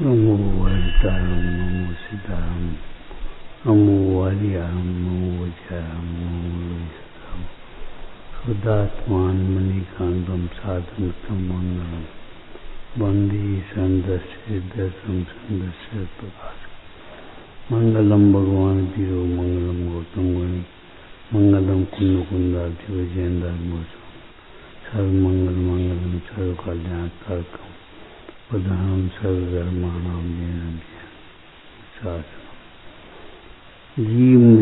नमो वरदायं नमो सीताराम नमो वालियां नमो वज्रां नमो लोहितां शुद्धात्मान मणिकांतं साधनतं मंगलम वंदे संदस्य दशम संदस्य प्रकाश मंगलम भगवान जीरो मंगलम गौतम गणि मंगलम कुंद कुंदाति विजयेन्द्र सर्व मंगल मंगलम सर्व कल्याण कारकम प्रधान सर्वधर्माणां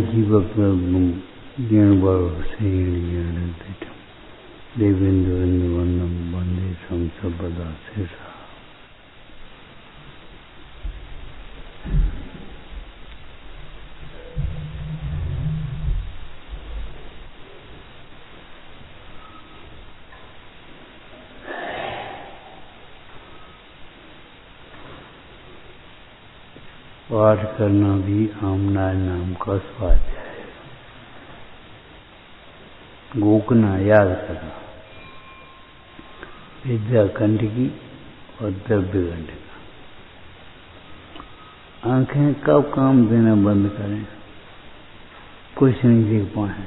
जीवप्रभुं ज्ञानवर्षेण देवेन्द्र वंदनं वंदे संसर्पदा शेषा। पाठ करना भी आमनाय नाम का स्वाध्याय है। गोकना याद करना, विद्या कंडकी और द्रव्य कंडका। आंखें कब काम देना बंद करें, कुछ नहीं देख पाए।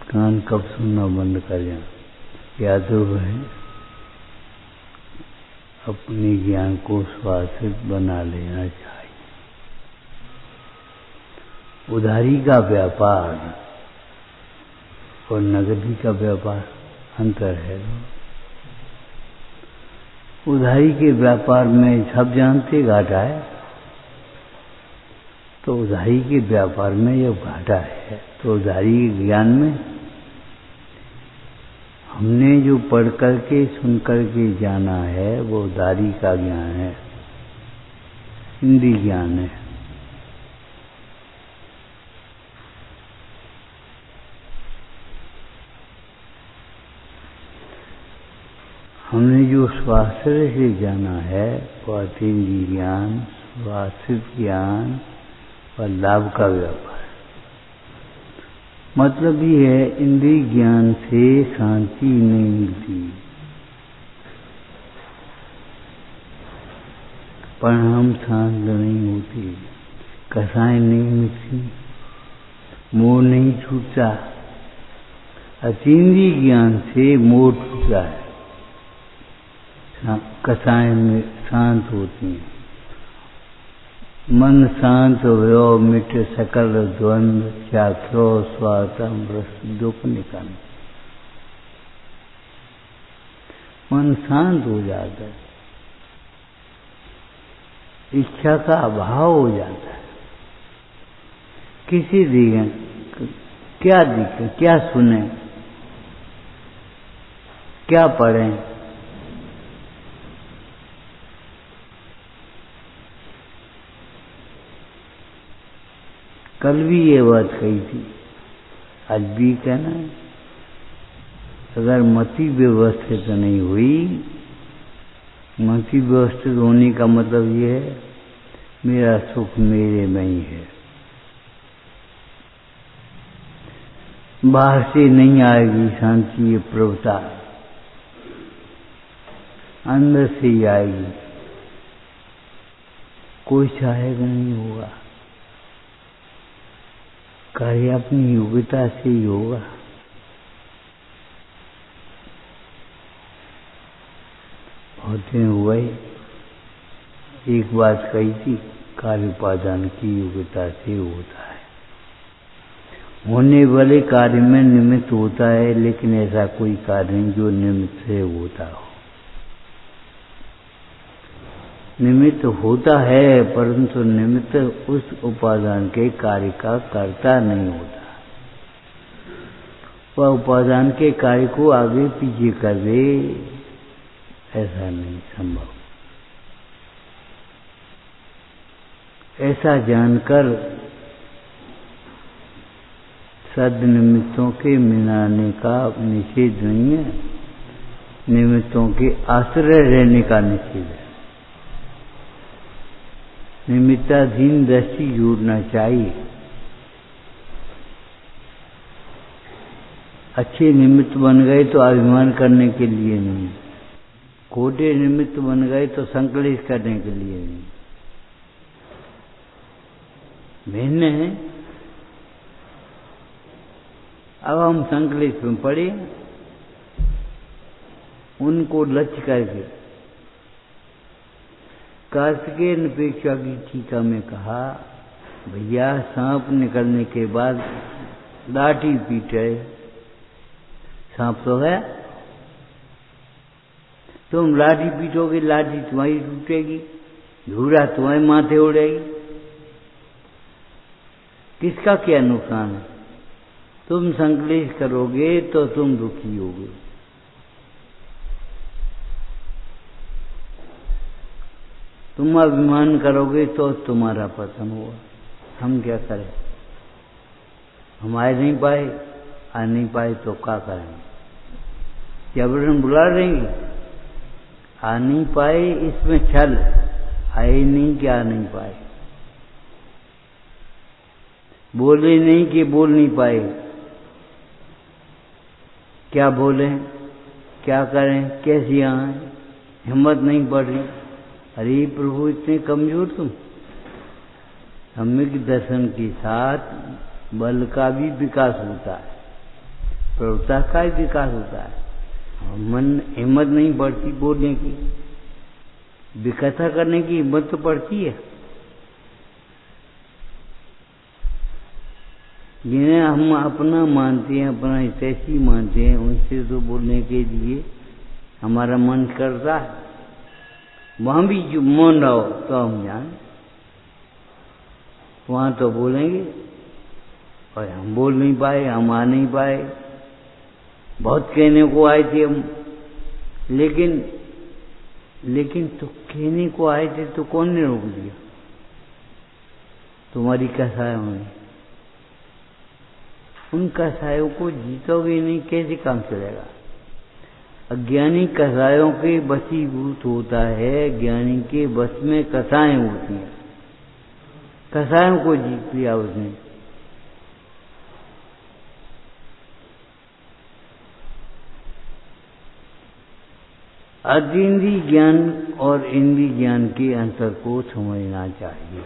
कान कब सुनना बंद कर जाए, याद रहे अपने ज्ञान को स्वास्थ्य बना लेना चाहिए। उधारी का व्यापार और नगदी का व्यापार अंतर है। उधारी के व्यापार में सब जानते घाटा है, तो उधारी के व्यापार में जब घाटा है तो उधारी के ज्ञान में हमने जो पढ़ करके सुन करके जाना है वो उधारी का ज्ञान है, हिंदी ज्ञान है। हमने जो स्वास्थ्य से जाना है वह अतीन्द्रिय ज्ञान, स्वास्थ्य ज्ञान और लाभ का व्यापार। मतलब ये है इंद्रिय ज्ञान से शांति नहीं मिलती, परिणाम शांत नहीं होती, कसाई नहीं मिलती, मोह नहीं छूटता। अतीन्द्रिय ज्ञान से मोह छूटता है, कसाएं में शांत होती हैं। मन शांत हो मिट सकल द्वंद्व चाख्यो स्वातम रस दुख निकल। मन शांत हो जाता है, इच्छा का अभाव हो जाता है। किसी दिखे क्या सुने, क्या पढ़ें, कल भी ये बात कही थी, आज भी कहना है। अगर मति व्यवस्थित नहीं हुई, मति व्यवस्थित होने का मतलब ये है मेरा सुख मेरे में ही है, बाहर से नहीं आएगी शांति, ये प्रभुता अंदर से ही आएगी। कोई चाहेगा नहीं होगा, कार्य अपनी योग्यता से ही होगा। होते हुए एक बात कही थी, कार्य उपादान की योग्यता से होता है। होने वाले कार्य में निमित्त होता है, लेकिन ऐसा कोई कार्य नहीं जो निमित्त से होता हो। निमित्त होता है, परंतु निमित्त उस उपादान के कार्य का कर्ता नहीं होता। वह उपादान के कार्य को आगे पीछे कर दे, ऐसा नहीं संभव। ऐसा जानकर सद निमित्तों के मिलाने का निषेध नहीं है, निमित्तों के आश्रय रहने का निषेध है। निमित्ताधीन दृष्टि जोड़ना चाहिए। अच्छे निमित्त बन गए तो अभिमान करने के लिए नहीं, खोटे निमित्त बन गए तो संकलेश करने के लिए नहीं। भिन्न है। अब हम संकलेश में पड़े, उनको लक्ष्य करके कार्तिकेय अपेक्षा की टीका में कहा, भैया सांप निकलने के बाद लाठी पीटे, सांप तो गया, तुम लाठी पीटोगे, लाठी तुम्हारी टूटेगी, धूरा तुम्हारे माथे उड़ेगी, किसका क्या नुकसान है? तुम संकलेश करोगे तो तुम दुखी होगे। तुम अभिमान करोगे तो तुम्हारा पतन होगा। हम क्या करें? हम आए नहीं पाए, आ नहीं पाए तो क्या करेंगे? जबरन बुला देंगे? आ नहीं पाए इसमें छल, आए नहीं कि आ नहीं पाए, बोले नहीं कि बोल नहीं पाए, क्या बोलें, क्या करें, कैसे आए, हिम्मत नहीं बढ़ रही। अरे प्रभु इतने कमजोर तुम। सम्यक दर्शन के साथ बल का भी विकास होता है, प्रवृत्ता का भी विकास होता है। मन हिम्मत नहीं बढ़ती बोलने की, विकथा करने की हिम्मत तो पड़ती है। जिन्हें हम अपना मानते हैं, अपना हितैषी मानते हैं, उनसे तो बोलने के लिए हमारा मन करता है। वहां भी जो मौन रहो तो हम जान, वहां तो बोलेंगे और हम बोल नहीं पाए, हम आ नहीं पाए। बहुत कहने को आए थे हम, लेकिन तो कहने को आए थे तो कौन ने रोक दिया? तुम्हारी कसायों ने। उन कसायों को जीतोगे नहीं, कैसे काम चलेगा? अज्ञानी कसायों के वशीभूत होता है, ज्ञानी के वश में कसाएं होती हैं। कसायों को जीत लिया उसने। अतीन्द्रिय ज्ञान और इंद्रिय ज्ञान के अंतर को समझना चाहिए।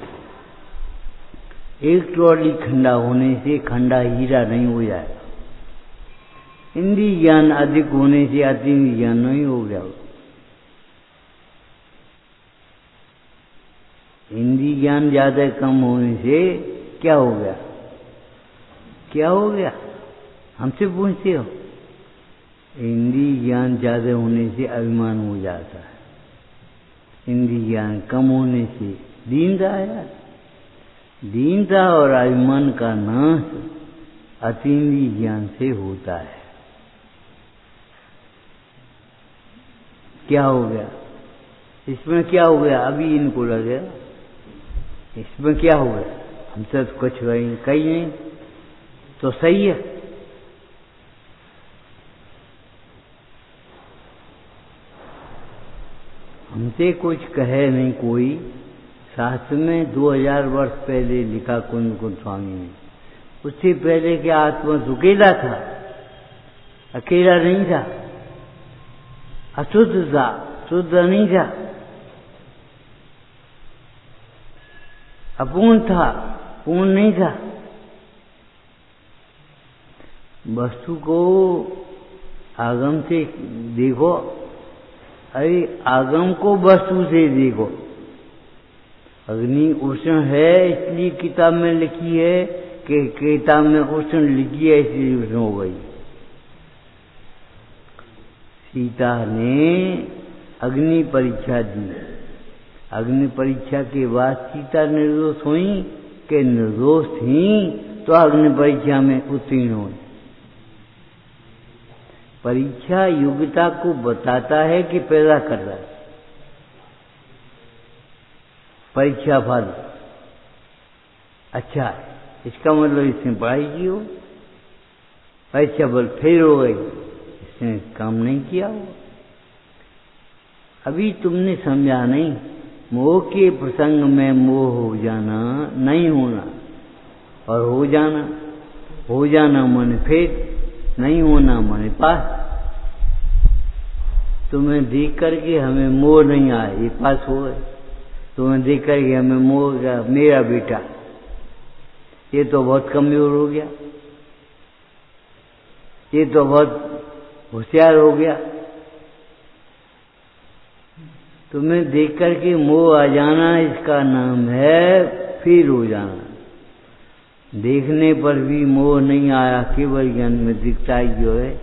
एक ट्रॉली खंडा होने से खंडा हीरा नहीं हो जाएगा। इंद्रिय ज्ञान अधिक होने से अतीन्द्रिय ज्ञान नहीं हो गया। इंद्रिय ज्ञान ज्यादा कम होने से क्या हो गया? क्या हो गया? हमसे पूछते हो। इंद्रिय ज्ञान ज्यादा होने से अभिमान हो जाता है। इंद्रिय ज्ञान कम होने से दीनता है। दीनता और अभिमान का नाश अतीन्द्रिय ज्ञान से होता है। क्या हो गया? इसमें क्या हो गया? अभी इनको लगे इसमें क्या हो गया? हमसे तो कुछ कहीं नहीं, तो सही है। हमसे कुछ कहे नहीं कोई। शास्त्र में 2000 वर्ष पहले लिखा कुंद स्वामी ने। उससे पहले क्या आत्मा अकेला था? अकेला नहीं था, अशुद्ध था, शुद्ध नहीं था, अपूर्ण था, पूर्ण नहीं था। वस्तु को आगम से देखो, अरे आगम को वस्तु से देखो। अग्नि उष्ण है इसलिए किताब में लिखी है कि किताब में उष्ण लिखी है इसलिए उष्ण हो गई। सीता ने अग्नि परीक्षा दी। अग्नि परीक्षा के बाद सीता निर्दोष हुई कि निर्दोष थी तो अग्नि परीक्षा में उत्तीर्ण हुई। परीक्षा योग्यता को बताता है कि पैदा करता है। परीक्षा फल अच्छा है, इसका मतलब इसने पढ़ाई की हो। परीक्षा फल फेल हो गई, इसने काम नहीं किया हो। अभी तुमने समझा नहीं। मोह के प्रसंग में मोह हो जाना नहीं होना, और हो जाना मन फेल, नहीं होना मन पास। तुम्हें देख करके हमें मोह नहीं आया, ये पास हो गए। तुम्हें देख करके हमें मोह गया, मेरा बेटा ये तो बहुत कमजोर हो गया, ये तो बहुत होशियार हो गया। तुम्हें देख करके मोह आ जाना, इसका नाम है फेल हो जाना। देखने पर भी मोह नहीं आया, केवल ज्ञान में दिखता ही जो है।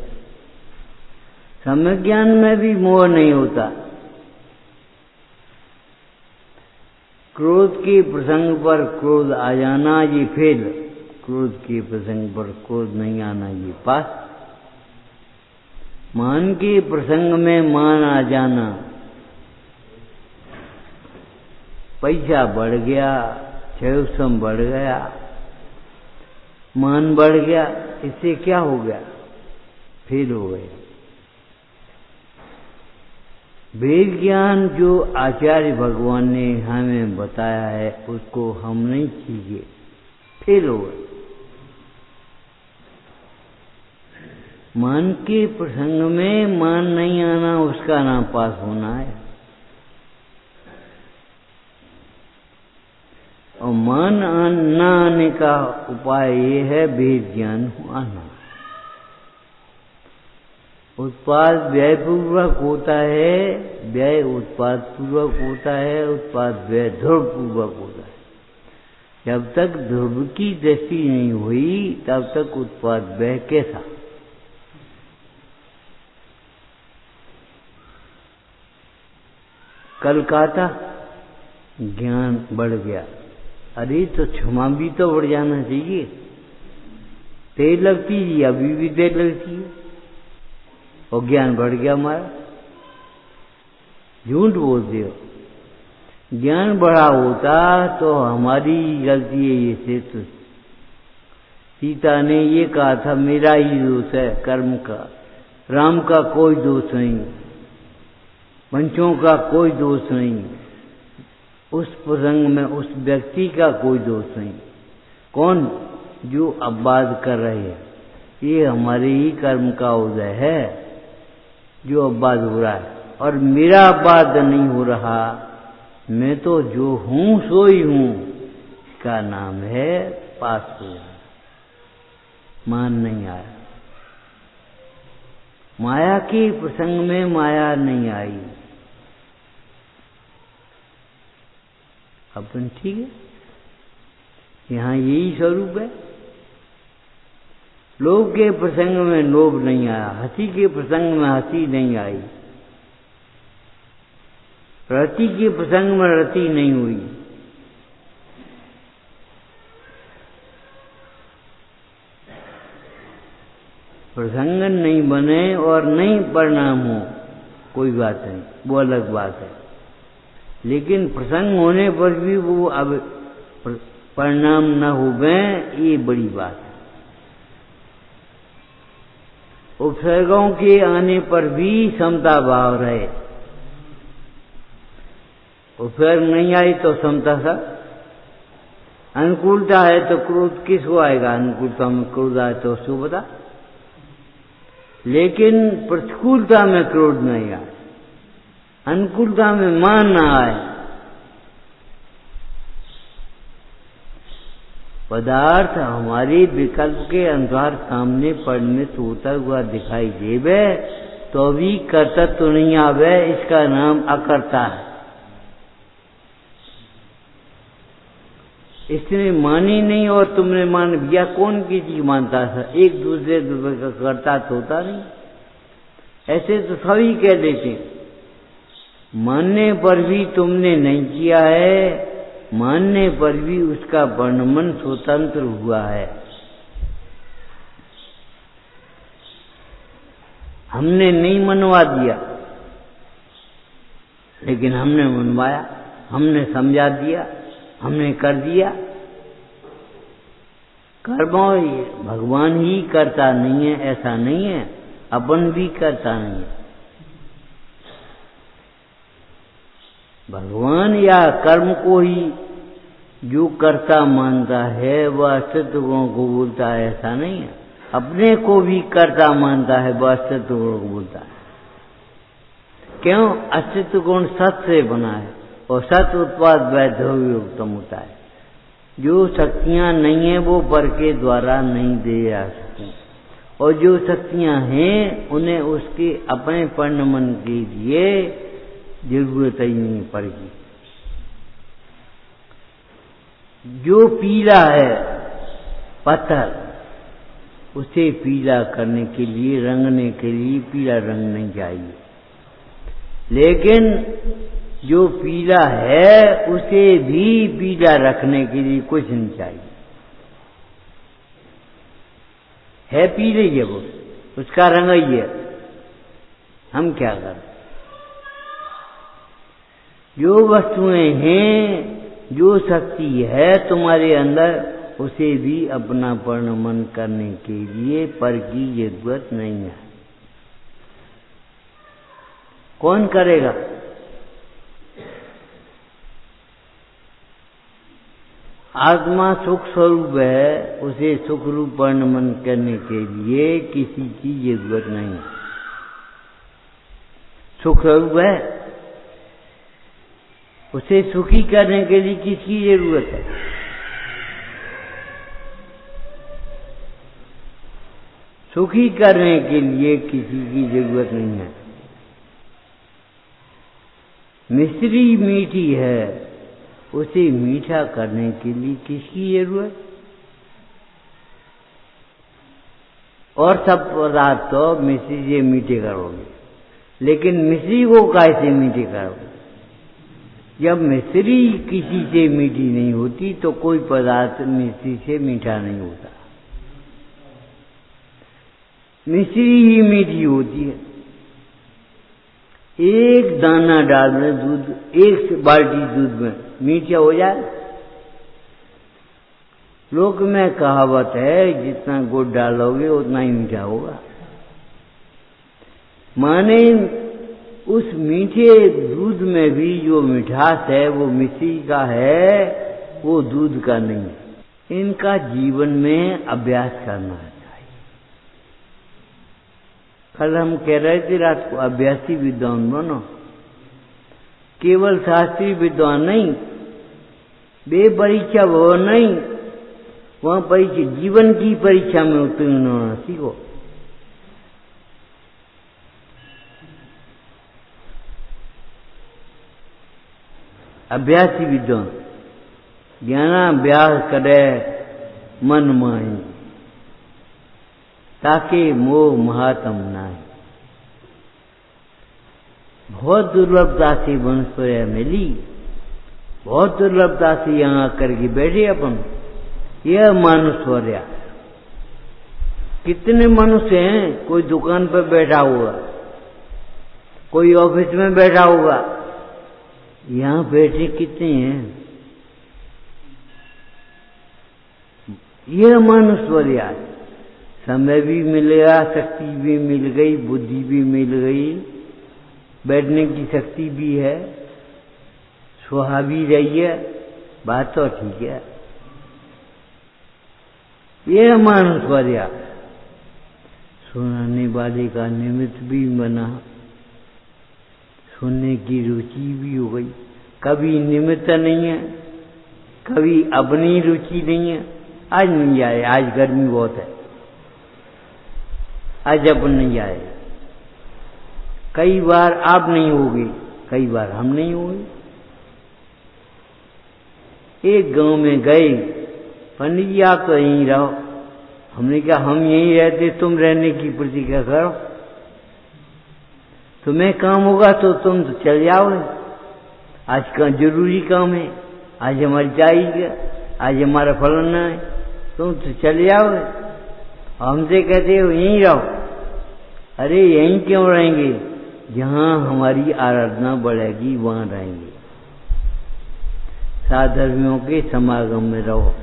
सम्यक ज्ञान में भी मोह नहीं होता। क्रोध के प्रसंग पर क्रोध आ जाना ये फेल, क्रोध के प्रसंग पर क्रोध नहीं आना ये पास। मान के प्रसंग में मान आ जाना, पैसा बढ़ गया, क्षयोत्सम बढ़ गया, मान बढ़ गया, इससे क्या हो गया? फेल हो गया। वेद ज्ञान जो आचार्य भगवान ने हमें बताया है उसको हम नहीं सीखे, फेल हो गए। मान के प्रसंग में मान नहीं आना, उसका नाम पास होना है। और मान न आने का उपाय ये है वेद ज्ञान आना। उत्पाद व्ययपूर्वक होता है, व्यय उत्पाद पूर्वक होता है, उत्पाद व्यय ध्रुव पूर्वक होता है। जब तक ध्रुव की दृष्टि नहीं हुई तब तक उत्पाद व्यय कैसा? कल कहा था ज्ञान बढ़ गया, अरे तो क्षमा भी तो बढ़ जाना चाहिए। तेल लगती है, अभी भी तेल लगती है, और ज्ञान बढ़ गया हमारा। झूठ बोलते हो, ज्ञान बढ़ा होता तो हमारी गलती है ये से। तो सीता ने ये कहा था मेरा ही दोष है कर्म का, राम का कोई दोष नहीं, पंचों का कोई दोष नहीं, उस प्रसंग में उस व्यक्ति का कोई दोष नहीं। कौन? जो अपवाद कर रहे हैं, ये हमारे ही कर्म का उदय है जो अपवाद हो रहा है, और मेरा अपवाद नहीं हो रहा। मैं तो जो हूं सो ही हूं, इसका नाम है पास हो जाना। मान नहीं आया, माया के प्रसंग में माया नहीं आई। अपन ठीक है, यहां यही स्वरूप है। लोभ के प्रसंग में लोभ नहीं आया, हंसी के प्रसंग में हंसी नहीं आई, रति के प्रसंग में रति नहीं हुई। प्रसंग नहीं बने और नहीं परिणाम हो, कोई बात नहीं, वो अलग बात है। लेकिन प्रसंग होने पर भी वो अब परिणाम न हुए, ये बड़ी बात है। उपसर्गों के आने पर भी समता भाव रहे। उपसर्ग नहीं आई तो समता सा, अनुकूलता है तो क्रोध किसको आएगा? अनुकूलता में क्रोध आए तो उसको बता। लेकिन प्रतिकूलता में क्रोध नहीं आए, अनुकूलता में मान ना आए। पदार्थ हमारे विकल्प के अनुसार सामने परिणत होता हुआ दिखाई देवे तो भी कर्तव्य तो नहीं आवे, इसका नाम अकर्ता है। इसने मानी नहीं और तुमने मान लिया, कौन किसी मानता था? एक दूसरे का कर्ता तो होता नहीं, ऐसे तो सभी कह देते। मानने पर भी तुमने नहीं किया है, मानने पर भी उसका वर्णन स्वतंत्र हुआ है। हमने नहीं मनवा दिया, लेकिन हमने मनवाया, हमने समझा दिया, हमने कर दिया। कर्म भगवान ही करता नहीं है, ऐसा नहीं है, अपन भी करता नहीं है। भगवान या कर्म को ही जो कर्ता मानता है वह अस्तित्व गुणों को बोलता है, ऐसा नहीं है। अपने को भी कर्ता मानता है, वह अस्तित्व गुणों को बोलता है। क्यों? अस्तित्व गुण सत से बना है और सत उत्पाद वैधव्योक्तम होता है। जो शक्तियां नहीं है वो पर के द्वारा नहीं दे जा सकती, और जो शक्तियां हैं उन्हें उसके अपने पूर्ण मन के लिए जरूरत ही नहीं पड़ेगी। जो पीला है पत्थर, उसे पीला करने के लिए, रंगने के लिए पीला रंग नहीं चाहिए, लेकिन जो पीला है उसे भी पीला रखने के लिए कुछ नहीं चाहिए। है पीले ये वो, उसका रंग ही है, हम क्या करें? जो वस्तुएं हैं, जो शक्ति है तुम्हारे अंदर, उसे भी अपना पूर्ण करने के लिए पर की जरूरत नहीं है। कौन करेगा? आत्मा सुख स्वरूप है, उसे सुख रूप पूर्ण करने के लिए किसी की जरूरत नहीं है। सुख स्वरूप है, उसे सुखी करने के लिए किसकी जरूरत है? सुखी करने के लिए किसी की जरूरत नहीं है। मिश्री मीठी है, उसे मीठा करने के लिए किसकी जरूरत? और सब पदार्थ तो मिश्री से मीठे करोगे, लेकिन मिश्री को कैसे मीठे करोगे? जब मिश्री किसी से मीठी नहीं होती तो कोई पदार्थ मिश्री से मीठा नहीं होता। मिश्री ही मीठी होती है। एक दाना डाल में दूध, एक बाल्टी दूध में मीठा हो जाए? लोक में कहावत है, जितना गुड़ डालोगे उतना ही मीठा होगा। माने उस मीठे दूध में भी जो मिठास है वो मिश्री का है, वो दूध का नहीं है। इनका जीवन में अभ्यास करना चाहिए। कल हम कह रहे थे रात को, अभ्यासी विद्वान बनो, केवल शास्त्रीय विद्वान नहीं, बेपरीक्षा वो नहीं, वहां परीक्षा, जीवन की परीक्षा में उत्तीर्ण होना सीखो। अभ्यासी विद्वान ज्ञानाभ्यास करे मन माही, ताकि मोह महात्म नाय। बहुत दुर्लभता से वंशोया मिली, बहुत दुर्लभता से यहाँ आकर के बैठे अपन। यह मनुष्य, कितने मनुष्य हैं? कोई दुकान पर बैठा हुआ, कोई ऑफिस में बैठा होगा, यहाँ बैठे कितने हैं? यह मनुष्य, समय भी मिल गया, शक्ति भी मिल गई, बुद्धि भी मिल गई, बैठने की शक्ति भी है, सुहा भी रही है, बात तो ठीक है। यह मनुष्य सुनाने वाले का निमित्त भी बना, सुनने की रुचि भी हो गई। कभी निमित्त नहीं है, कभी अपनी रुचि नहीं है। आज नहीं आए, आज गर्मी बहुत है, आज अपन नहीं आए। कई बार आप नहीं होगी, कई बार हम नहीं होंगे। एक गांव में गए, पंडित जी आप तो यहीं रहो। हमने कहा हम यहीं रहते, तुम रहने की प्रतिज्ञा करो, तुम्हें काम होगा तो तुम तो चल जाओगे। आज का जरूरी काम है, आज हमारी चाहिए, आज हमारा फलाना है, तुम तो चले जाओगे। हमसे कहते हो यहीं रहो। अरे यहीं क्यों रहेंगे? जहां हमारी आराधना बढ़ेगी वहां रहेंगे। साधर्मियों के समागम में रहो,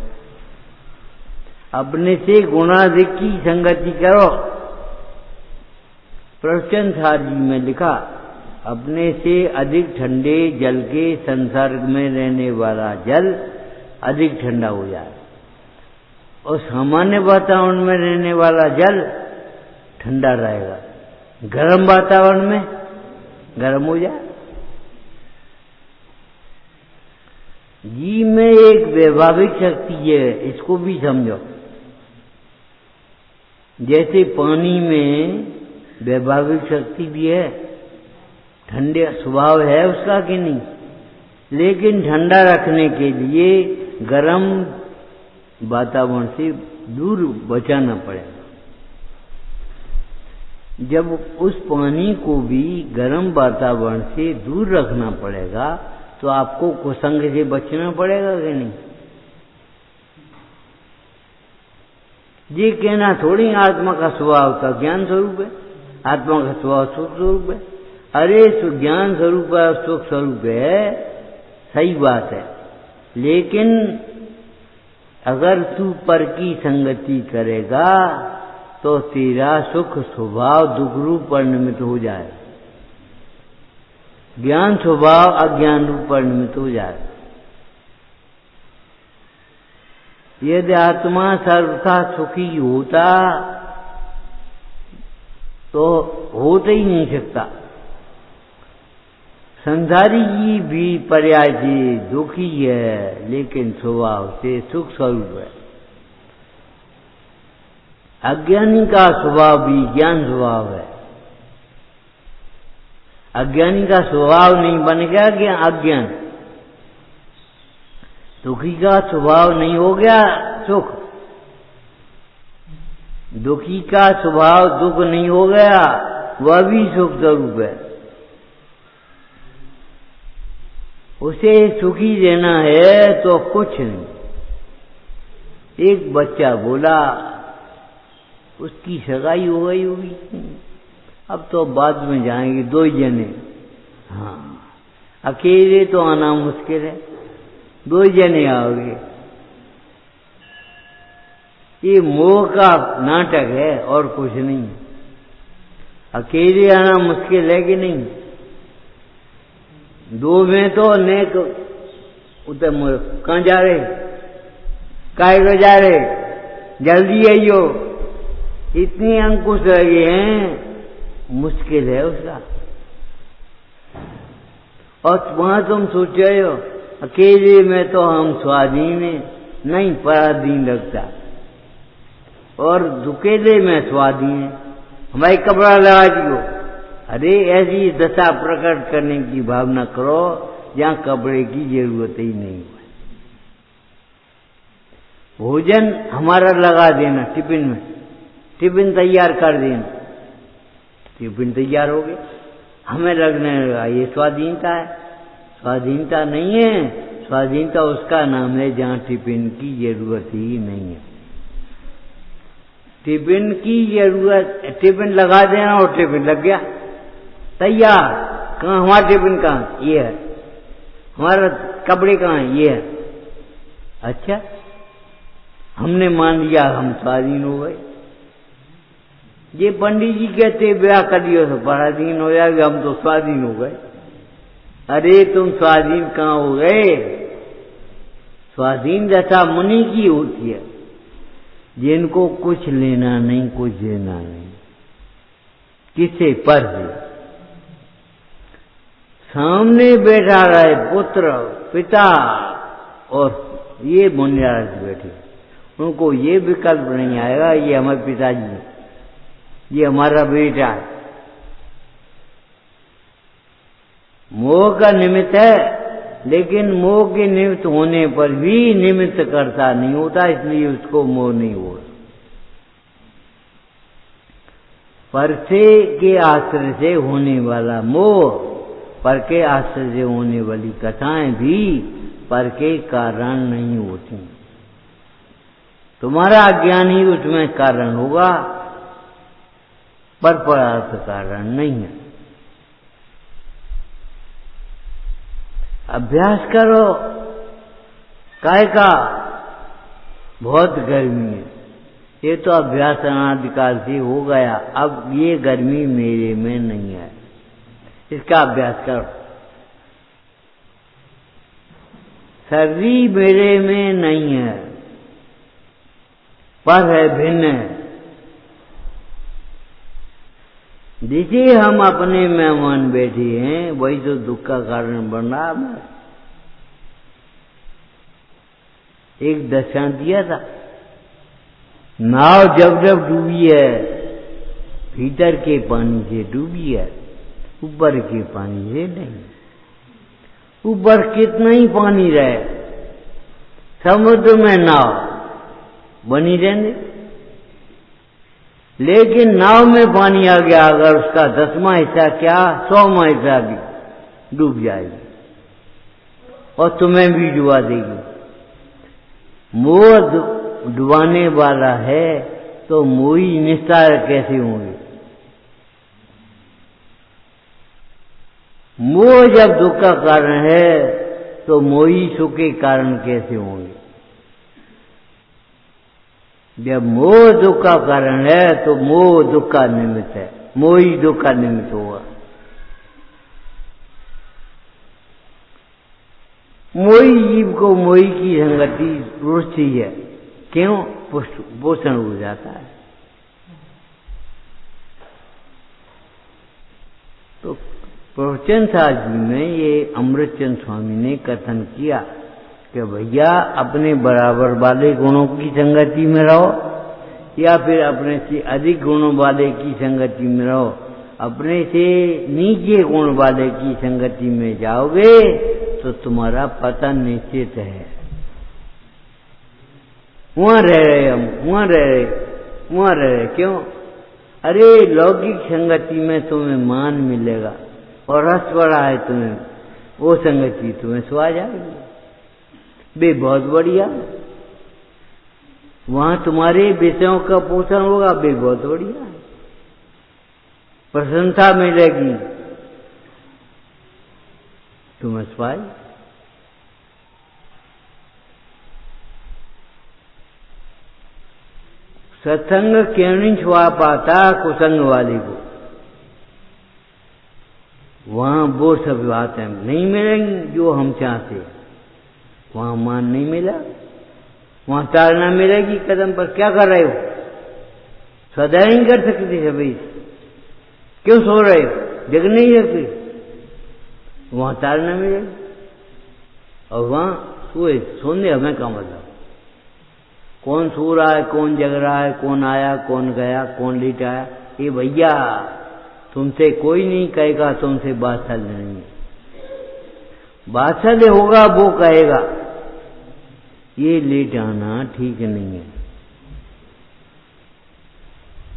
अपने से गुणाधिक की संगति करो। प्रवचन सार जी में लिखा, अपने से अधिक ठंडे जल के संसर्ग में रहने वाला जल अधिक ठंडा हो जाए, और सामान्य वातावरण में रहने वाला जल ठंडा रहेगा, गर्म वातावरण में गर्म हो जाए। जीव में एक वैभाविक शक्ति है, इसको भी समझो। जैसे पानी में वैभाविक शक्ति भी है, ठंडे स्वभाव है उसका कि नहीं, लेकिन ठंडा रखने के लिए गर्म वातावरण से दूर बचाना पड़ेगा। जब उस पानी को भी गर्म वातावरण से दूर रखना पड़ेगा तो आपको कुसंग से बचना पड़ेगा कि नहीं। ये कहना थोड़ी आत्मा का स्वभाव का ज्ञान स्वरूप है, आत्मा का स्वभाव सुख स्वरूप है। अरे ज्ञान स्वरूप है, सुख स्वरूप है, सही बात है, लेकिन अगर तू पर की संगति करेगा तो तेरा सुख स्वभाव दुख रूप परिणमित हो जाए, ज्ञान स्वभाव अज्ञान रूप परिणमित हो जाए। यदि आत्मा सर्वथा सुखी होता तो होता ही नहीं सकता। संसारी जी भी पर्याय से दुखी है, लेकिन स्वभाव से सुख स्वरूप है। अज्ञानी का स्वभाव भी ज्ञान स्वभाव है। अज्ञानी का स्वभाव नहीं बन गया कि अज्ञान, दुखी का स्वभाव नहीं हो गया सुख, दुखी का स्वभाव दुख नहीं हो गया, वह भी सुख स्वरूप है। उसे सुखी रहना है तो कुछ नहीं। एक बच्चा बोला, उसकी सगाई हो गई होगी, अब तो बाद में जाएंगे 2 जने। हाँ, अकेले तो आना मुश्किल है, 2 जने आओगे। ये मोह का नाटक है और कुछ नहीं। अकेले आना मुश्किल है कि नहीं। 2 में तो नेक उतर, कहाँ जा रहे, काय को जा रहे, जल्दी आइयो, इतनी अंकुश लगे हैं, मुश्किल है उसका। और वहां तुम सोच रहे हो अकेले में तो हम स्वाधीन हैं, नहीं, पराधीन लगता, और दुकेले में स्वाधीन है, हमारी कपड़ा लगा दियो। अरे ऐसी दशा प्रकट करने की भावना करो जहां कपड़े की जरूरत ही नहीं है। भोजन हमारा लगा देना टिफिन में, टिफिन तैयार कर देना, टिफिन तैयार हो गया, हमें लगने लगा ये स्वाधीनता है। स्वाधीनता नहीं है, स्वाधीनता उसका नाम है जहां टिफिन की जरूरत ही नहीं है। टिफिन की जरूरत, टिफिन लगा देना और टिफिन लग गया तैयार। कहाँ हमारा टिफिन, कहाँ, ये है, हमारा कपड़े कहाँ है, ये है। अच्छा, हमने मान लिया हम स्वाधीन हो गए। ये पंडित जी कहते ब्याह कर लियो तो पराधीन हो जाएगा, हम तो स्वाधीन हो गए। अरे तुम स्वाधीन कहाँ हो गए। स्वाधीन दशा मुनि की होती है, जिनको कुछ लेना नहीं, कुछ देना नहीं, किसे पर से सामने बैठा रहे पुत्र पिता और ये मुनिराज बैठे, उनको ये विकल्प नहीं आएगा ये हमारे पिताजी है, ये हमारा बेटा है। मोह का निमित्त है, लेकिन मोह के निमित्त होने पर भी निमित्त करता नहीं होता, इसलिए उसको मोह नहीं होता। परसे के आश्रय से होने वाला मोह, पर के आश्रय से होने वाली कथाएं भी पर के कारण नहीं होती। तुम्हारा अज्ञान ही उसमें कारण होगा, पर पदार्थ कारण नहीं है। अभ्यास करो, काय का, बहुत गर्मी है, ये तो अभ्यास अनादिकाल से हो गया, अब ये गर्मी मेरे में नहीं है, इसका अभ्यास करो। सर्दी मेरे में नहीं है, पर है भिन्न है। जैसे हम अपने मेहमान बैठे हैं वही तो दुख का कारण बन रहा है। एक दर्शन दिया था, नाव जब जब डूबी है भीतर के पानी से डूबी है, ऊपर के पानी से नहीं। ऊपर कितना ही पानी रहे, समुद्र में नाव बनी रहने, लेकिन नाव में पानी आ गया अगर उसका 10वां हिस्सा क्या 100वां हिस्सा भी डूब जाएगी और तुम्हें भी डुबा देगी। मोह डुबाने वाला है तो मोही निस्तार कैसे होंगे? मोह जब दुख का कारण है तो मोही सुख के कारण कैसे होंगे? जब मोह दुख का कारण है तो मोह दुख का निमित्त है, मोही दुख का निमित्त होगा। मोही जीव को मोही की संगति रुचि है, क्यों? पोषण हो जाता है। तो प्रवचन शास्त्र में ये अमृतचंद स्वामी ने कथन किया कि भैया अपने बराबर वाले गुणों की संगति में रहो या फिर अपने से अधिक गुणों वाले की संगति में रहो। अपने से नीचे गुण वाले की संगति में जाओगे तो तुम्हारा पतन निश्चित है। वहां रह रहे हम, वहां रह रहे क्यों? अरे लौकिक संगति में तुम्हें मान मिलेगा और रस बड़ा है तुम्हें, वो संगति तुम्हें सुहा जाएगी, बे बहुत बढ़िया। वहां तुम्हारे विषयों का पोषण होगा, बे बहुत बढ़िया, प्रसन्नता मिलेगी तुम्हें स्वाई। सत्संग क्यों नहीं छुआ पाता कुसंग वाले को? वहां वो सब बातें नहीं मिलेंगी जो हम चाहते। वहां मान नहीं मिला, वहां ताड़ना मिलेगी कदम पर। क्या कर रहे हो? सदा नहीं कर सकते सभी, क्यों सो रहे हो? जग नहीं सकते, वहां ताड़ना मिलेगी। और वहां सोने हमें का मतलब, कौन सो रहा है, कौन जग रहा है, कौन आया, कौन गया, कौन लिटाया, ये भैया तुमसे कोई नहीं कहेगा, तुमसे बात्सल्य नहीं। बात्सल्य होगा वो कहेगा ये लेट आना ठीक नहीं है,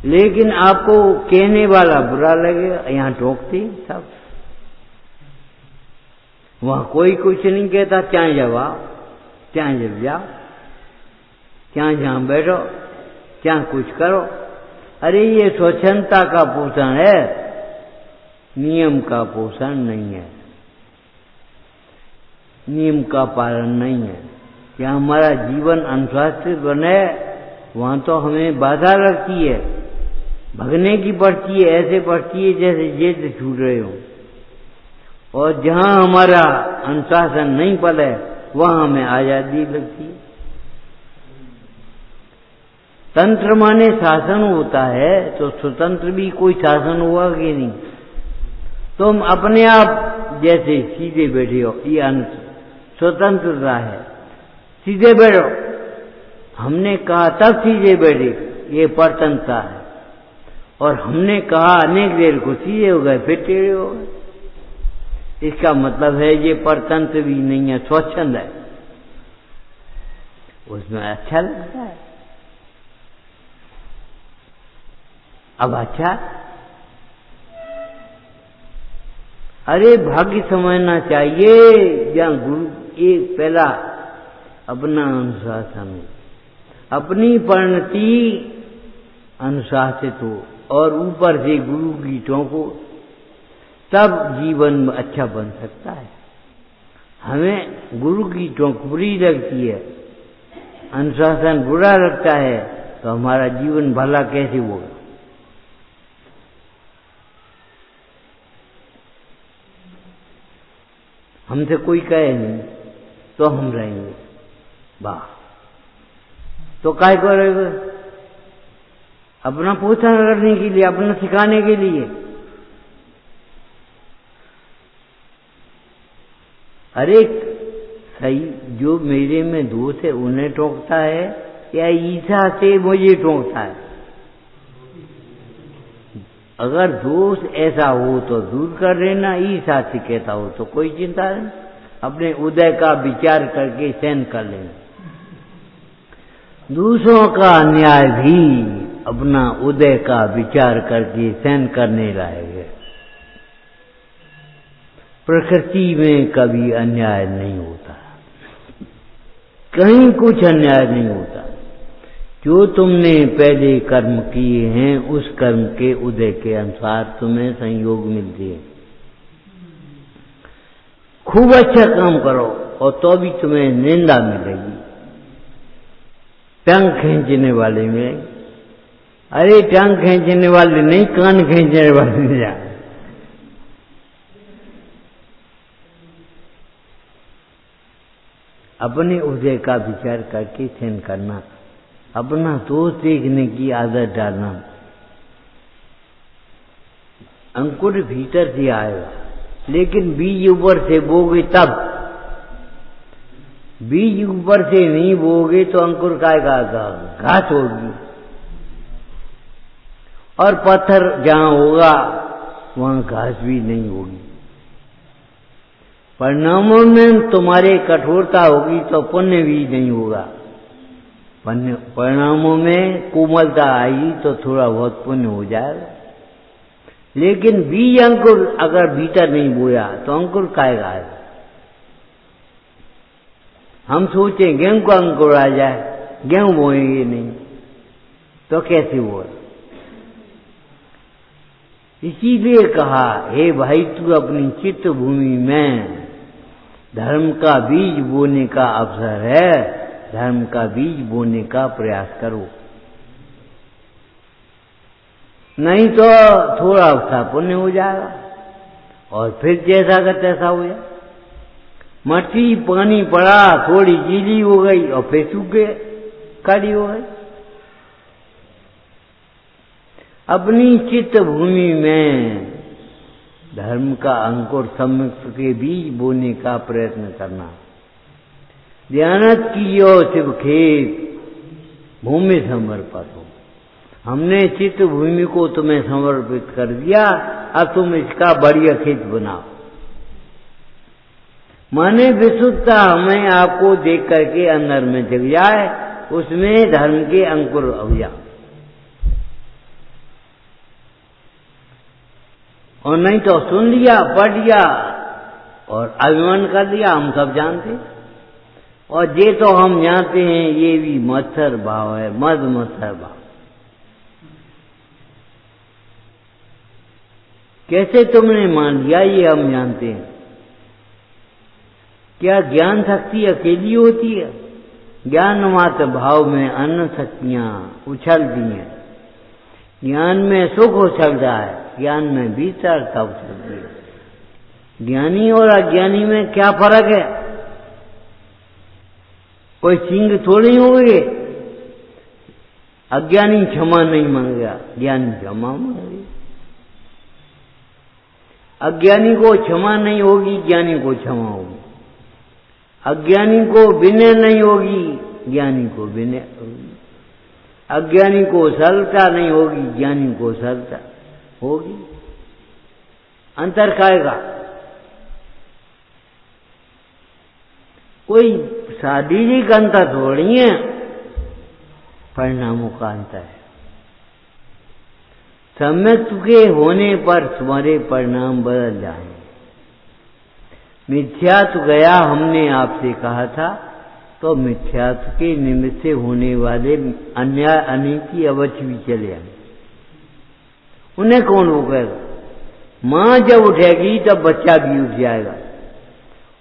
लेकिन आपको कहने वाला बुरा लगेगा। यहां टोकते सब, वहां कोई कुछ नहीं कहता, चाहे जवाब, चाहे जब जाओ, चाहे जहां बैठो, चाहे कुछ करो। अरे ये स्वच्छंदता का पोषण है, नियम का पोषण नहीं है, नियम का पालन नहीं है। क्या हमारा जीवन अनुशासित बने, वहां तो हमें बाधा लगती है, भगने की पड़ती है, ऐसे पड़ती है जैसे जेल छूट रहे हो। और जहां हमारा अनुशासन नहीं पले वहां हमें आजादी लगती है। तंत्र माने शासन होता है, तो स्वतंत्र भी कोई शासन हुआ कि नहीं? तुम अपने आप जैसे सीधे बैठे हो, ये स्वतंत्रता है, सीधे बैठो। हमने कहा तब सीधे बैठे, ये परतंत्रता है। और हमने कहा अनेक देर को सीधे हो गए, फिर टेढ़े हो गए। इसका मतलब है ये परतंत्र भी नहीं है, स्वच्छंद है, उसमें अच्छा लगता है। अब अच्छा, अरे भाग्य समझना चाहिए। जहां गुरु एक पहला अपना अनुशासन, अपनी परिणति अनुशासित हो और ऊपर से गुरु की टोको, तब जीवन अच्छा बन सकता है। हमें गुरु की टोक बुरी लगती है, अनुशासन बुरा लगता है, तो हमारा जीवन भला कैसे होगा? हमसे कोई कहे नहीं तो हम रहेंगे, वाह। तो काय करेगा? अपना पोषण करने के लिए, अपना सिखाने के लिए, अरे सही, जो मेरे में दोष है उन्हें टोकता है या ईसा से मुझे टोकता है? अगर दोष ऐसा हो तो दूर कर लेना, ईसा से कहता हो तो कोई चिंता नहीं, अपने उदय का विचार करके सहन कर लेना। दूसरों का अन्याय भी अपना उदय का विचार करके सहन करने लायक है। प्रकृति में कभी अन्याय नहीं होता, कहीं कुछ अन्याय नहीं होता। जो तुमने पहले कर्म किए हैं उस कर्म के उदय के अनुसार तुम्हें संयोग मिलते हैं। खूब अच्छा काम करो और तो भी तुम्हें निंदा मिलेगी, टांग खींचने वाले मिलेंगे। अरे टांग खींचने वाले नहीं, कान खींचने वाले मिल जाए। अपने उदय का विचार करके सहन करना, अपना दोष देखने की आदत डालना। अंकुर भीतर से आएगा, लेकिन बीज ऊपर से बोगे तब। बीज ऊपर से नहीं बोगे तो अंकुर का घास होगी, और पत्थर जहां होगा वहां घास भी नहीं होगी। परिणामों में तुम्हारे कठोरता होगी तो पुण्य भी नहीं होगा। परिणामों में कोमलता आई तो थोड़ा बहुत पुण्य हो जाएगा। लेकिन बीज अंकुर अगर भीतर नहीं बोया तो अंकुर कायगा आएगा। हम सोचें गेहूं को अंकुर आ जाए, गेहूं बोएंगे नहीं तो कैसे हुआ? इसीलिए कहा, हे भाई तू अपनी चित्त भूमि में धर्म का बीज बोने का अवसर है, धर्म का बीज बोने का प्रयास करो, नहीं तो थोड़ा सा पुण्य हो जाएगा और फिर जैसा का तैसा हो जाए। मट्टी पानी पड़ा, थोड़ी गीली हो गई और फिर सूखे काली हो गई। अपनी चित्त भूमि में धर्म का अंकुर सम्यक के बीज बोने का प्रयत्न करना। ध्यानत कियो शिव खेत भूमि समर्पित हो। हमने चित्त भूमि को तुम्हें समर्पित कर दिया, अब तुम इसका बढ़िया खेत बनाओ। माने विशुद्धता हमें आपको देख करके अंदर में जग जाए, उसमें धर्म के अंकुर हो जाए। और नहीं तो सुन लिया, पढ़ लिया और अभिमान कर लिया, हम सब जानते। और ये तो हम जानते हैं, ये भी मत्सर भाव है, मद मत्सर भाव। कैसे तुमने मान लिया ये हम जानते हैं? क्या ज्ञान शक्ति अकेली होती है? ज्ञान मात्र भाव में अन्य शक्तियां उछलती हैं। ज्ञान में सुख उछलता है, ज्ञान में विचारता उछलती है। ज्ञानी और अज्ञानी में क्या फर्क है? कोई सिंह थोड़ी हो गए। अज्ञानी क्षमा नहीं मांगेगा, ज्ञानी क्षमा मांगेगा। अज्ञानी को क्षमा नहीं होगी, ज्ञानी को क्षमा होगी। अज्ञानी को विनय नहीं होगी, ज्ञानी को विनय होगी। अज्ञानी को सरलता नहीं होगी, ज्ञानी को सरलता होगी। अंतर खाएगा। कोई शारीरिक अंतर थोड़ी है, परिणामों का अंतर है। सम्यक के होने पर तुम्हारे परिणाम बदल जाएंगे। मिथ्यात्व गया हमने आपसे कहा था, तो मिथ्यात्व के निमित्त से होने वाले अन्याय अनीति अवश्य भी चले आए। उन्हें कौन रोकेगा? मां जब उठेगी तब बच्चा भी उठ जाएगा,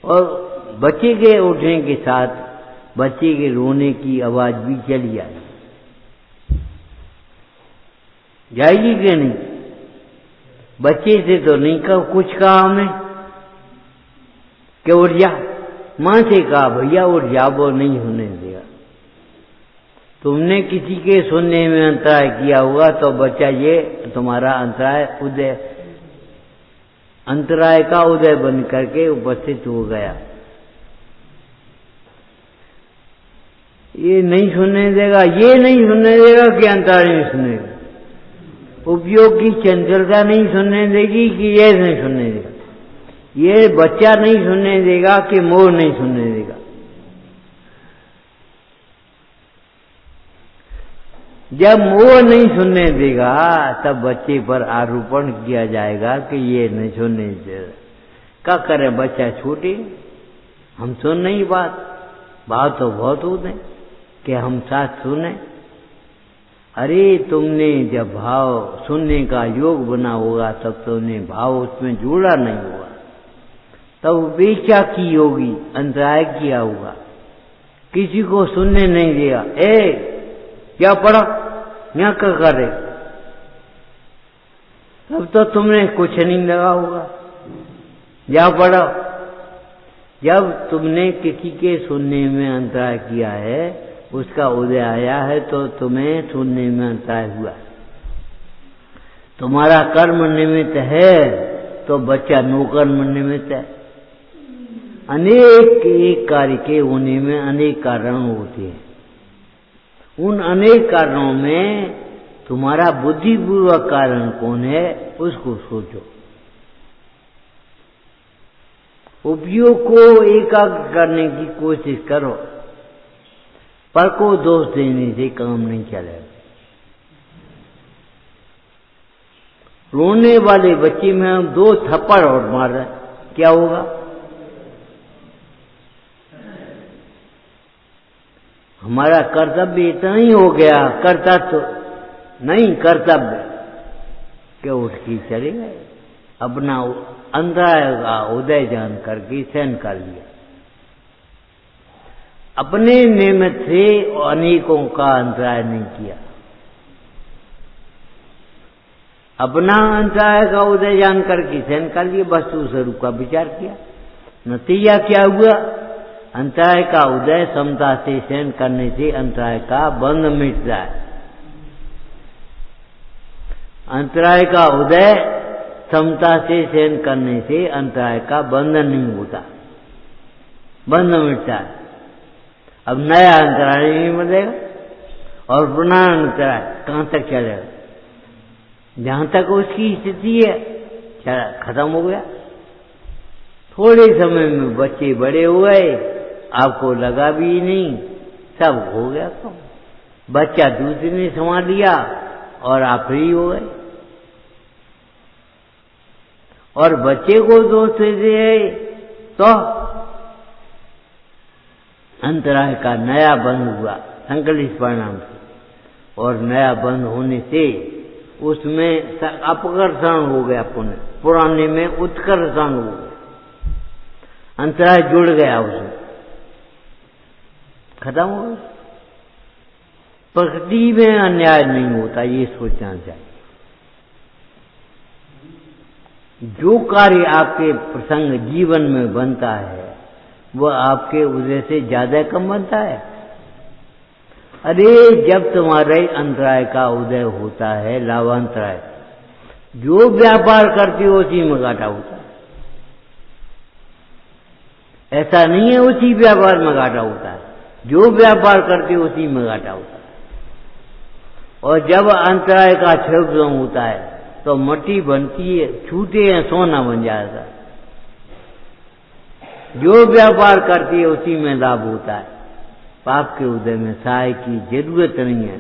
और बच्चे के उठने के साथ बच्चे के रोने की आवाज भी चली जाएगी। जाएगी कि नहीं? बच्चे से तो नहीं कुछ कहा हमने कि उठ जा। मां से कहा भैया उठ जा, वो नहीं होने देगा। तुमने किसी के सुनने में अंतराय किया होगा तो बच्चा ये तुम्हारा अंतराय का उदय बन करके उपस्थित हो गया। ये नहीं सुनने देगा, ये नहीं सुनने देगा कि अंतराय नहीं सुनेगा। उपयोग की चंचलता नहीं सुनने देगी कि ये नहीं सुनने देगा। ये बच्चा नहीं सुनने देगा कि मोह नहीं सुनने देगा। जब मोह नहीं सुनने देगा तब बच्चे पर आरोपण किया जाएगा कि ये नहीं सुनने देगा। क्या करें, बच्चा छोटे, हम सुन नहीं बात तो बहुत होते कि हम साथ सुने। अरे तुमने जब भाव सुनने का योग बना होगा तब तुमने भाव उसमें जोड़ा नहीं होगा, तब उपेक्षा की होगी, अंतराय किया होगा, किसी को सुनने नहीं दिया। क्या पढ़ा, यहाँ क्या कर रहे, तब तो तुमने कुछ नहीं लगा होगा। या पढ़ो, जब तुमने किसी के सुनने में अंतराय किया है, उसका उदय आया है, तो तुम्हें सुनने में अंतराय हुआ। तुम्हारा कर्म निमित्त है तो बच्चा नौकर्म निमित्त है। अनेक एक कार्य के होने में अनेक कारण होते हैं। उन अनेक कारणों में तुम्हारा बुद्धिपूर्वक कारण कौन है, उसको सोचो। उपयोग को एकाग्र करने की कोशिश करो, पर को दोष देने से काम नहीं चलेगा। रोने वाले बच्चे में हम 2 थप्पड़ और मार रहे, क्या होगा? हमारा कर्तव्य इतना ही हो गया, कर्तव्य नहीं कर्तव्य, क्या उठ के चले गए, अपना अंतराय का उदय जान करके सहन कर लिया। अपने निमित्त से अनेकों का अंतराय नहीं किया, अपना अंतराय का उदय जान करके सहन कर लिया, वस्तु स्वरूप का विचार किया। नतीजा क्या हुआ? अंतराय का उदय समता से सहन करने से अंतराय का बंध मिटता है। अंतराय का उदय समता से सहन करने से अंतराय का बंधन नहीं होता, बंध मिटता है। अब नया अंतराय नहीं मिलेगा और पुराना अंतराय कहां तक चलेगा? जहां तक उसकी स्थिति है खत्म हो गया। थोड़े समय में बच्चे बड़े हो गए, आपको लगा भी नहीं, सब हो गया कम। बच्चा दूसरे ने संभाल लिया और आप फ्री हो गए। और बच्चे को दोष दे तो अंतराय का नया बंध हुआ संकलित परिणाम से, और नया बंध होने से उसमें अपकर्षण हो गया, पुराने में उत्कर्षण हो गया, अंतराय जुड़ गया, उसमें खत्म हो गया। प्रकृति में अन्याय नहीं होता, ये सोचना चाहिए। जो कार्य आपके प्रसंग जीवन में बनता है वह आपके उदय से ज्यादा कम बनता है। अरे जब तुम्हारे अंतराय का उदय होता है, लाभांतराय, जो व्यापार करते हो उसी में घाटा होता है। ऐसा नहीं है उसी व्यापार में घाटा होता है, जो व्यापार करते हो उसी में घाटा होता है। और जब अंतराय का क्षोभ होता है तो मट्टी बनती है, छूटे हैं सोना बन जाता है। जो व्यापार करती है उसी में लाभ होता है। पाप के उदय में सहाय की जरूरत नहीं है,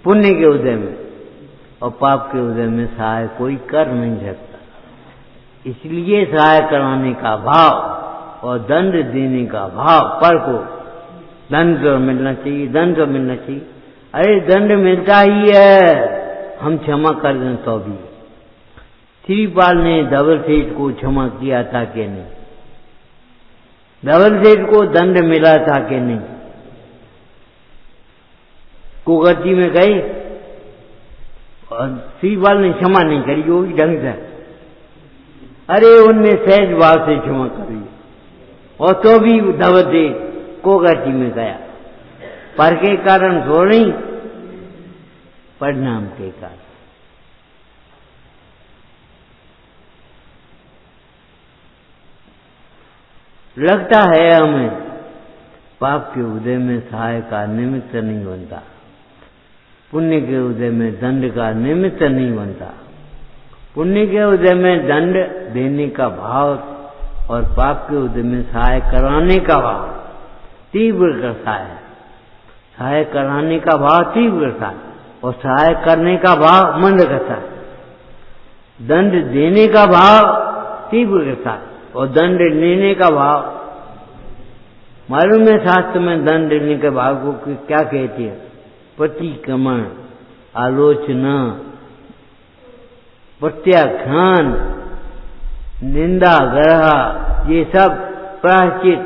पुण्य के उदय में, और पाप के उदय में सहाय कोई कर नहीं सकता। इसलिए सहाय कराने का भाव और दंड देने का भाव, पर को दंड तो मिलना चाहिए, दंड तो मिलना चाहिए। अरे दंड मिलता ही है, हम क्षमा कर दें तो भी। श्रीपाल ने धवल सेठ को क्षमा किया था कि नहीं? धवल सेठ को दंड मिला था कि नहीं? कुगर्ती में गए और श्रीपाल ने क्षमा नहीं करी होगी ढंग से। अरे उनने सहज भाव से क्षमा करी, और तो भी धवल सेठ कुगर्ती में गया, पर के कारण थोड़ी, परिणाम के कारण। लगता है हमें पाप के उदय में सहाय का निमित्त नहीं बनता, पुण्य के उदय में दंड का निमित्त नहीं बनता। पुण्य के उदय में दंड देने का भाव और पाप के उदय में सहाय कराने का भाव तीव्र करता है। सहाय कराने का भाव तीव्र करता है और सहाय करने का भाव मंद करता है। दंड देने का भाव तीव्र करता है और दंड लेने का भाव, मालूम है शास्त्र में दंड लेने के भाव को क्या कहती है? प्रतिक्रमण, आलोचना, प्रत्याख्यान, निंदा, ग्रह, ये सब प्रायश्चित,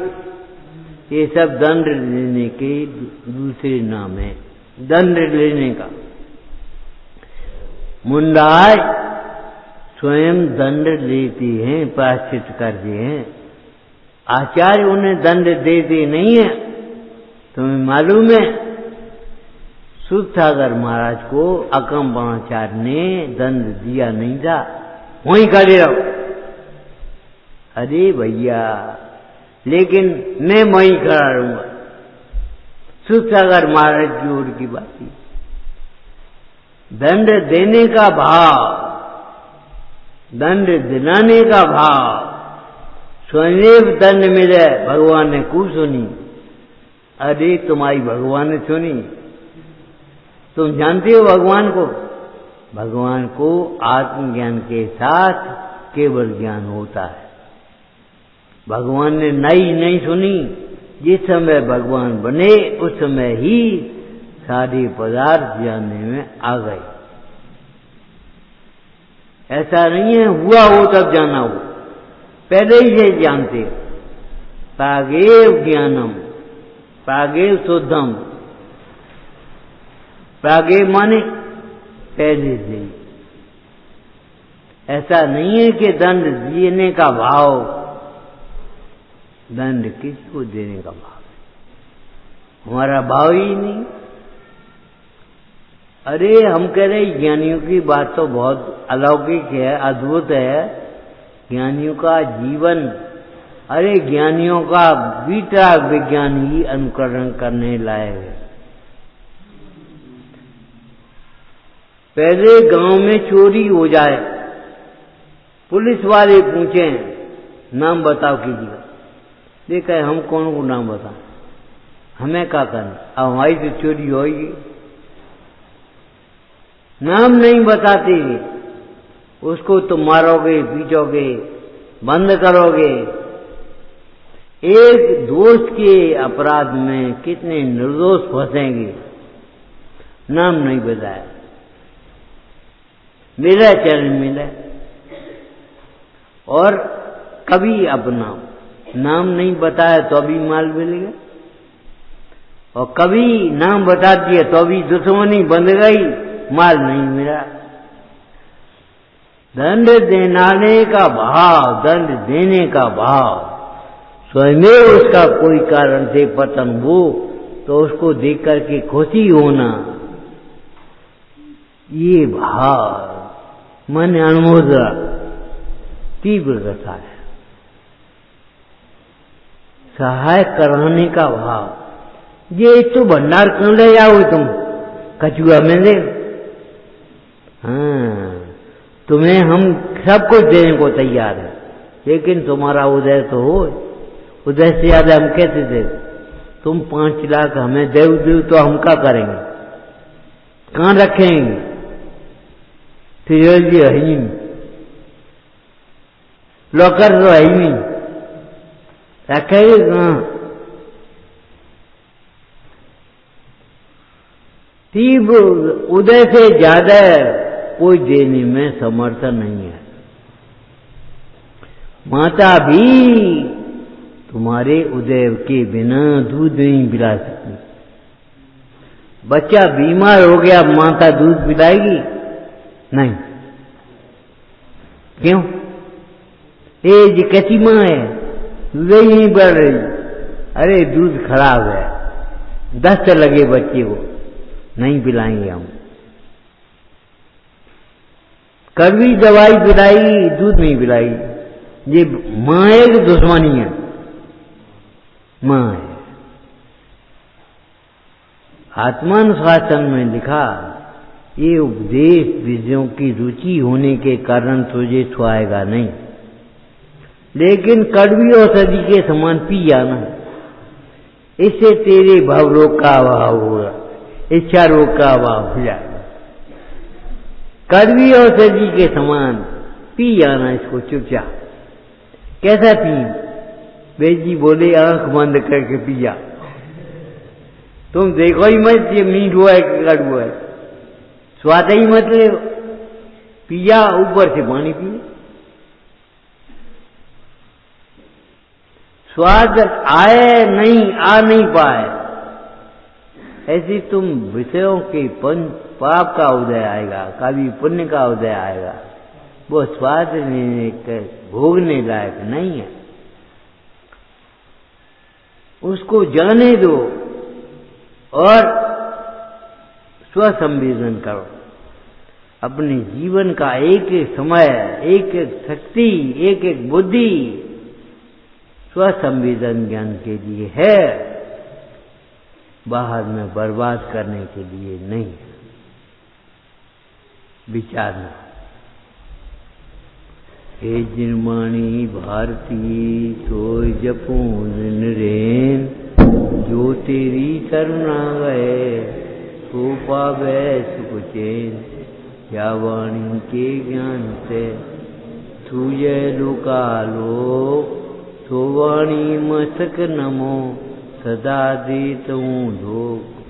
ये सब दंड लेने के दूसरे नाम है। दंड लेने का मुंडाई स्वयं दंड लेते हैं, प्रायश्चित करते हैं। आचार्य उन्हें दंड देते नहीं है। तुम्हें मालूम है सूरसागर महाराज को अकम्पाचार्य ने दंड दिया नहीं था, वहीं खड़े रहो। अरे भैया, लेकिन मैं वहीं खड़ा रहूंगा। सूरसागर महाराज की ओर की बात थी। दंड देने का भाव, दंड दिलाने का भाव, स्वयं दंड मिले भगवान ने खूब सुनी। अरे तुम्हारी भगवान ने सुनी? तुम जानते हो भगवान को? भगवान को आत्मज्ञान के साथ केवल ज्ञान होता है। भगवान ने नहीं सुनी। जिस समय भगवान बने उस समय ही सारे पदार्थ जानने में आ गए। ऐसा नहीं है हुआ हो तब जाना हो, पहले ही से जानते। प्रागेव ज्ञानम, प्रागेव शुद्धम। प्रागेव माने पहले से। ऐसा नहीं है कि दंड देने का भाव, दंड किसको देने का भाव है? हमारा भाव ही नहीं। अरे हम कह रहे ज्ञानियों की बात तो बहुत अलौकिक है, अद्भुत है। ज्ञानियों का जीवन, अरे ज्ञानियों का बीटा विज्ञान ही अनुकरण करने लायक है। पहले गांव में चोरी हो जाए, पुलिस वाले पूछे नाम बताओ कीजिएगा, देखा हम कौन को नाम बता, हमें क्या करना, अब हमारी तो चोरी होगी। नाम नहीं बताते, उसको तुम मारोगे, पीटोगे, बंद करोगे। एक दोस्त के अपराध में कितने निर्दोष फंसेंगे। नाम नहीं बताया, मेरा चरण मिला। और कभी अपना नाम नहीं बताया तो अभी माल मिलेगा, और कभी नाम बता दिया तो अभी दुश्मनी बंध गई, माल नहीं मिला। दंड देने का भाव, दंड देने का भाव, स्वयं उसका कोई कारण से पतन हो तो उसको देख करके खुशी होना, ये भाव मन अनुमोदना तीव्र कथा है। सहाय कराने का भाव, ये तो भंडार क्यों ले जाओ तुम, कचुआ में दे। हाँ, तुम्हें हम सब कुछ देने को तैयार है, लेकिन तुम्हारा उदय तो हो। उदय से ज्यादा हम कैसे दे? तुम 5 लाख हमें दे तो हम क्या करेंगे, कहाँ रखेंगे? तिजोरी है ही नहीं, लॉकर तो है ही नहीं, रखेंगे कहाँ? तीव्र उदय से ज्यादा कोई देने में समर्थ नहीं है। माता भी तुम्हारे उदय के बिना दूध नहीं पिला सकती। बच्चा बीमार हो गया, माता दूध पिलाएगी? नहीं। क्यों? ये कैसी माँ है, दूध ही नहीं बढ़ रही। अरे दूध खराब है, दस्त लगे बच्चे को, नहीं पिलाएंगे हम। कड़वी दवाई पिलाई, दूध नहीं पिलाई। ये माँ है कि दुश्मनी है? माँ है। आत्मानुशासन में लिखा, ये उपदेश विषयों की रुचि होने के कारण तुझे छुआएगा नहीं, लेकिन कड़वी औषधि के समान पी जाना, इससे तेरे भाव रोग का अभाव होगा, इच्छा रोग का अभाव हो जाएगा। कड़वी औषधि के समान पी जाना इसको चुपचाप। कैसा पी? वेद जी बोले आंख बंद करके पी जा। तुम देखो ही मत ये मीठा है कि कड़वा है, स्वाद ही मत ले, पिया ऊपर से पानी पिए। स्वाद आए नहीं, आ नहीं पाए, ऐसी तुम विषयों के पाप का उदय आएगा, कभी पुण्य का उदय आएगा, वो स्वाद भोगने लायक नहीं है। उसको जाने दो और स्वसंवेदन करो। अपने जीवन का एक एक समय, एक एक शक्ति, एक एक बुद्धि स्वसंवेदन ज्ञान के लिए है, बाहर में बर्बाद करने के लिए नहीं। विचारना। हे जिनमानी भारती सोई जपून नरेन, जो तेरी शरणा गए सो पावे सुख चैन। या वाणी के ज्ञान से तुझे लोकालोक, सो वाणी मस्तक नमो सदा देत हूँ धोख।